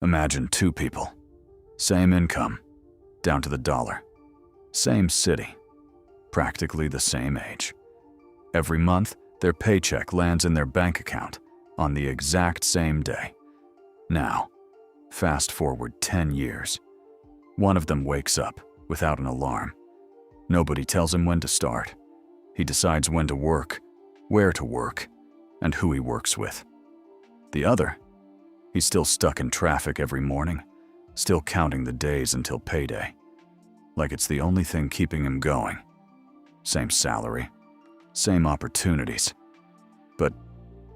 Imagine two people, same income, down to the dollar, same city, practically the same age. Every month, their paycheck lands in their bank account on the exact same day. Now, fast forward 10 years. One of them wakes up without an alarm. Nobody tells him when to start. He decides when to work, where to work, and who he works with. The other, he's still stuck in traffic every morning, still counting the days until payday. Like it's the only thing keeping him going. Same salary, same opportunities, but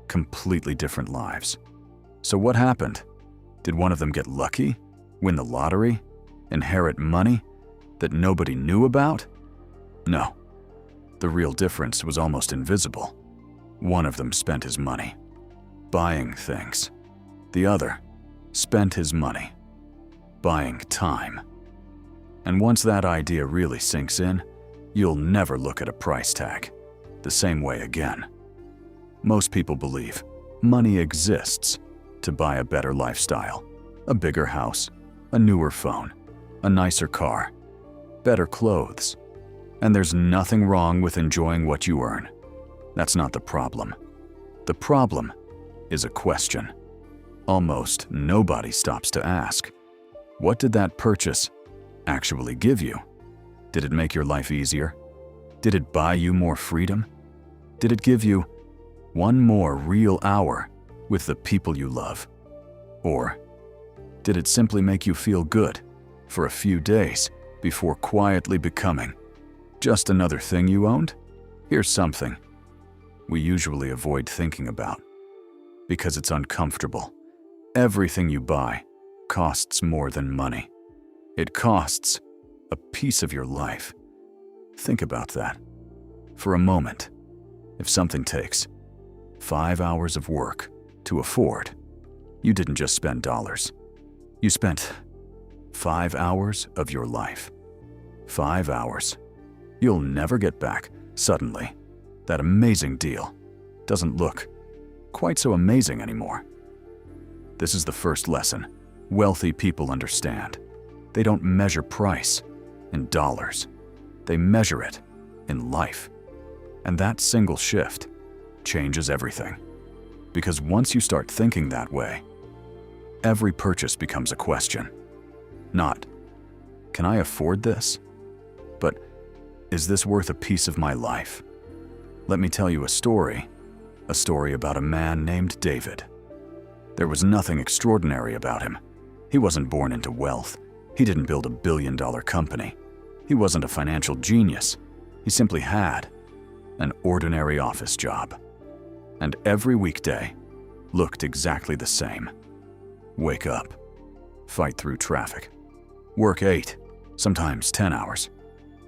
completely different lives. So what happened? Did one of them get lucky, win the lottery, inherit money that nobody knew about? No. The real difference was almost invisible. One of them spent his money buying things. The other spent his money buying time. And once that idea really sinks in, you'll never look at a price tag the same way again. Most people believe money exists to buy a better lifestyle, a bigger house, a newer phone, a nicer car, better clothes. And there's nothing wrong with enjoying what you earn. That's not the problem. The problem is a question. Almost nobody stops to ask, what did that purchase actually give you? Did it make your life easier? Did it buy you more freedom? Did it give you one more real hour with the people you love? Or did it simply make you feel good for a few days before quietly becoming just another thing you owned? Here's something we usually avoid thinking about because it's uncomfortable. Everything you buy costs more than money. It costs a piece of your life. Think about that for a moment. If something takes 5 hours of work to afford, you didn't just spend dollars. You spent 5 hours of your life. 5 hours. You'll never get back. Suddenly, that amazing deal doesn't look quite so amazing anymore. This is the first lesson wealthy people understand. They don't measure price in dollars. They measure it in life. And that single shift changes everything. Because once you start thinking that way, every purchase becomes a question. Not, can I afford this? But, is this worth a piece of my life? Let me tell you a story about a man named David. There was nothing extraordinary about him. He wasn't born into wealth. He didn't build a billion-dollar company. He wasn't a financial genius. He simply had an ordinary office job. And every weekday looked exactly the same. Wake up, fight through traffic, work 8, sometimes 10 hours,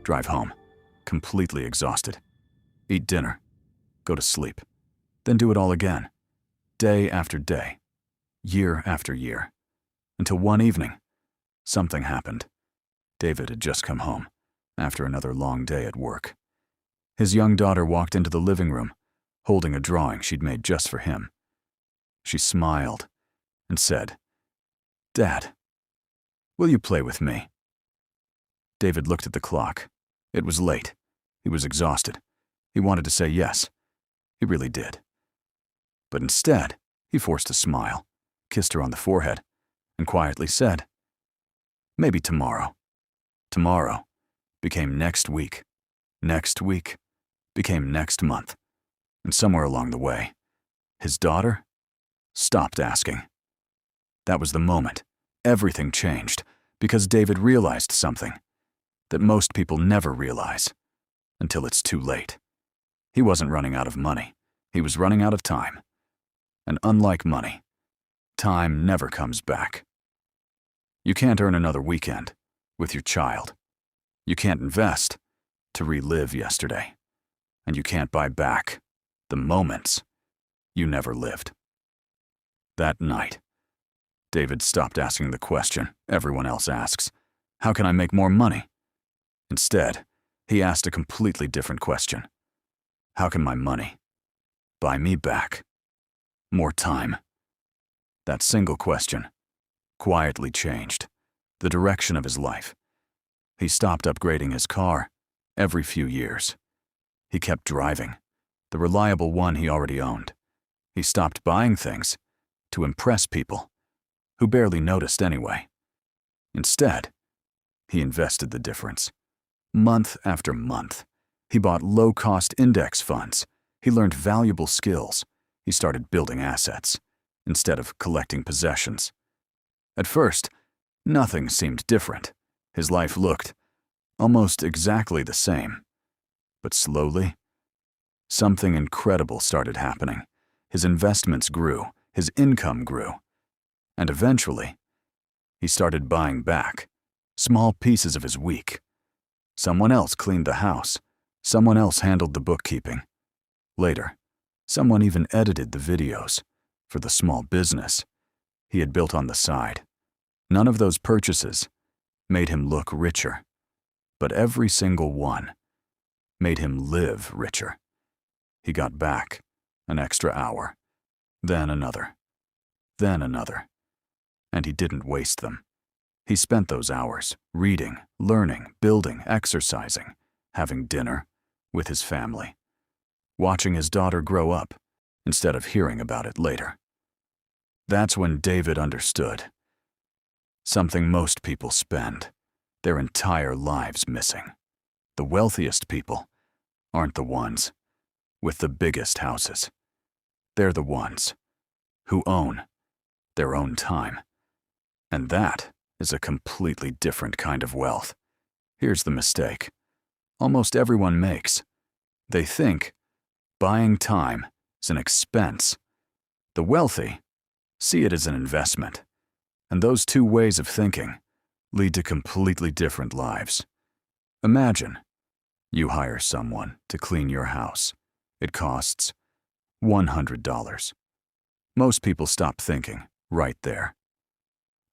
drive home, completely exhausted, eat dinner, go to sleep, then do it all again, day after day, year after year, until one evening, something happened. David had just come home after another long day at work. His young daughter walked into the living room, holding a drawing she'd made just for him. She smiled and said, "Dad, will you play with me?" David looked at the clock. It was late. He was exhausted. He wanted to say yes. He really did. But instead, he forced a smile, kissed her on the forehead, and quietly said, "Maybe tomorrow." Tomorrow became next week. Next week became next month. And somewhere along the way, his daughter stopped asking. That was the moment everything changed, because David realized something that most people never realize until it's too late. He wasn't running out of money. He was running out of time. And unlike money, time never comes back. You can't earn another weekend with your child. You can't invest to relive yesterday. And you can't buy back the moments you never lived. That night, David stopped asking the question everyone else asks, how can I make more money? Instead, he asked a completely different question. How can my money buy me back more time? That single question quietly changed the direction of his life. He stopped upgrading his car every few years. He kept driving the reliable one he already owned. He stopped buying things to impress people who barely noticed anyway. Instead, he invested the difference. Month after month, he bought low-cost index funds. He learned valuable skills. He started building assets instead of collecting possessions. At first, nothing seemed different. His life looked almost exactly the same. But slowly, something incredible started happening. His investments grew, his income grew, and eventually, he started buying back small pieces of his week. Someone else cleaned the house. Someone else handled the bookkeeping. Later, someone even edited the videos for the small business he had built on the side. None of those purchases made him look richer, but every single one made him live richer. He got back an extra hour, then another, and he didn't waste them. He spent those hours reading, learning, building, exercising, having dinner with his family, watching his daughter grow up instead of hearing about it later. That's when David understood something most people spend their entire lives missing. The wealthiest people aren't the ones with the biggest houses. They're the ones who own their own time. And that is a completely different kind of wealth. Here's the mistake almost everyone makes. They think buying time is an expense. The wealthy see it as an investment. And those two ways of thinking lead to completely different lives. Imagine you hire someone to clean your house. It costs $100. Most people stop thinking right there.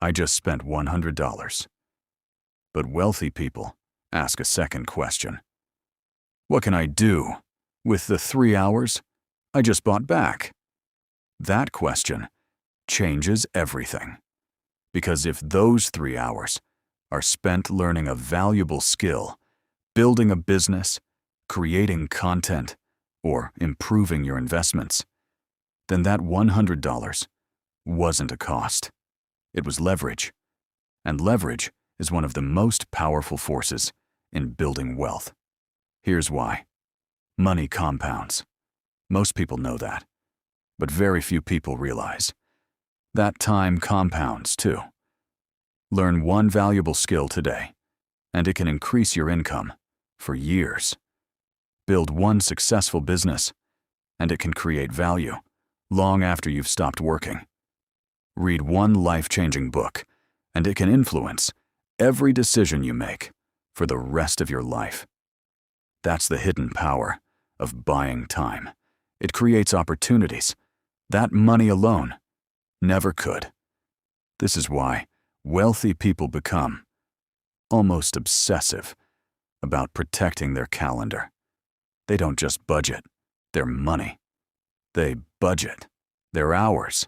I just spent $100. But wealthy people ask a second question. What can I do with the 3 hours I just bought back? That question changes everything. Because if those 3 hours are spent learning a valuable skill, building a business, creating content, or improving your investments, then that $100 wasn't a cost. It was leverage. And leverage is one of the most powerful forces in building wealth. Here's why. Money compounds. Most people know that. But very few people realize that time compounds too. Learn one valuable skill today, and it can increase your income for years. Build one successful business, and it can create value long after you've stopped working. Read one life-changing book, and it can influence every decision you make for the rest of your life. That's the hidden power of buying time. It creates opportunities that money alone never could. This is why wealthy people become almost obsessive about protecting their calendar. They don't just budget their money. They budget their hours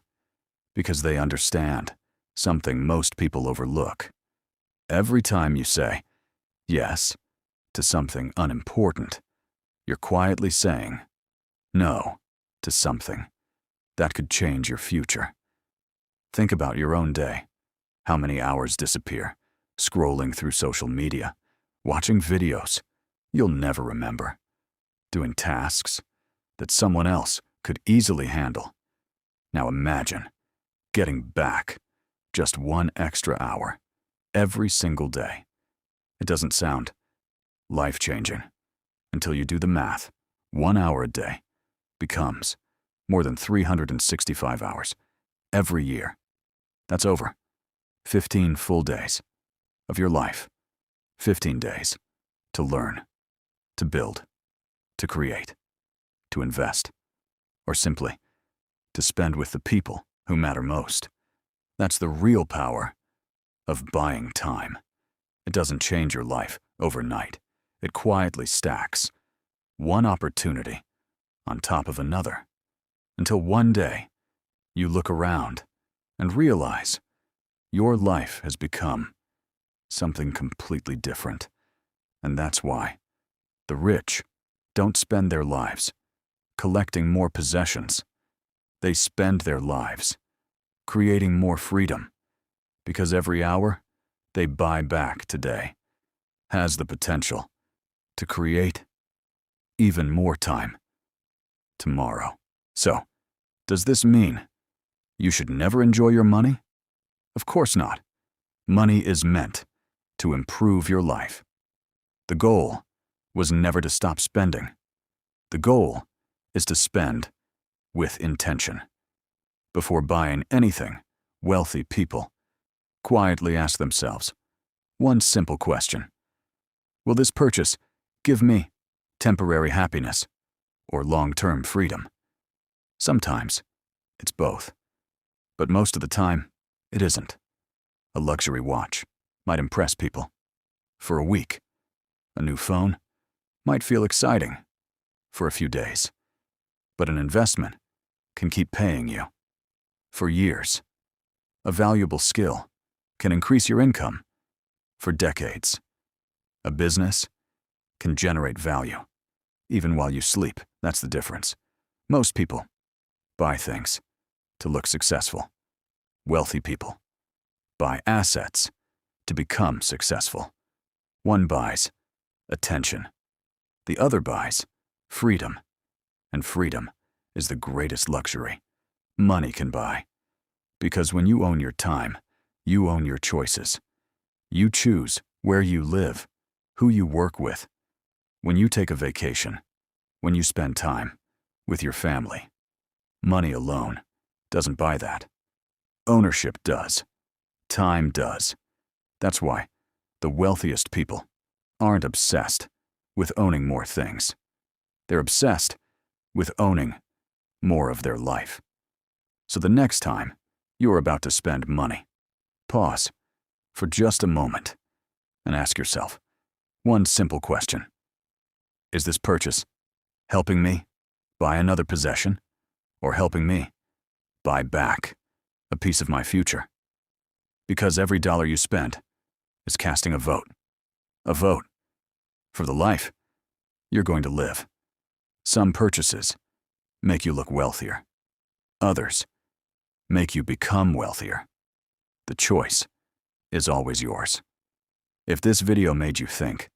because they understand something most people overlook. Every time you say yes to something unimportant, you're quietly saying no to something that could change your future. Think about your own day. How many hours disappear scrolling through social media, watching videos you'll never remember, doing tasks that someone else could easily handle. Now imagine getting back just 1 extra hour every single day. It doesn't sound life-changing until you do the math. 1 hour a day becomes more than 365 hours every year. That's over 15 full days of your life. 15 days to learn, to build, to create, to invest, or simply to spend with the people who matter most. That's the real power of buying time. It doesn't change your life overnight. It quietly stacks one opportunity on top of another until one day you look around and realize Your life has become something completely different. And that's why the rich don't spend their lives collecting more possessions. They spend their lives creating more freedom, because every hour they buy back today has the potential to create even more time tomorrow. So, does this mean you should never enjoy your money? Of course not. Money is meant to improve your life. The goal was never to stop spending. The goal is to spend with intention. Before buying anything, wealthy people quietly ask themselves one simple question: will this purchase give me temporary happiness or long-term freedom? Sometimes it's both, but most of the time it isn't. A luxury watch might impress people for a week. A new phone might feel exciting for a few days, but an investment can keep paying you for years. A valuable skill can increase your income for decades. A business can generate value even while you sleep. That's the difference. Most people buy things to look successful. Wealthy people buy assets to become successful. One buys attention. The other buys freedom. And freedom is the greatest luxury money can buy. Because when you own your time, you own your choices. You choose where you live, who you work with, when you take a vacation, when you spend time with your family. Money alone doesn't buy that. Ownership does. Time does. That's why the wealthiest people aren't obsessed with owning more things. They're obsessed with owning more of their life. So the next time you're about to spend money, pause for just a moment and ask yourself one simple question: is this purchase helping me buy another possession, or helping me buy back a piece of my future? Because every dollar you spend is casting a vote for the life you're going to live. Some purchases make you look wealthier. Others make you become wealthier. The choice is always yours. If this video made you think,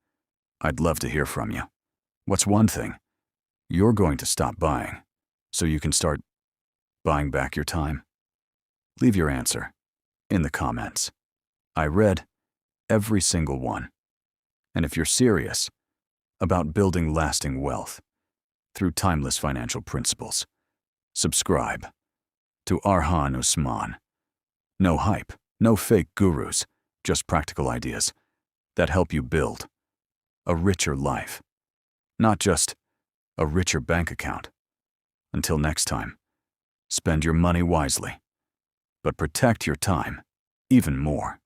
I'd love to hear from you. What's one thing you're going to stop buying so you can start buying back your time? Leave your answer in the comments. I read every single one. And if you're serious about building lasting wealth through timeless financial principles, subscribe to Arhan Usman. No hype, no fake gurus, just practical ideas that help you build a richer life, not just a richer bank account. Until next time, spend your money wisely, but protect your time even more.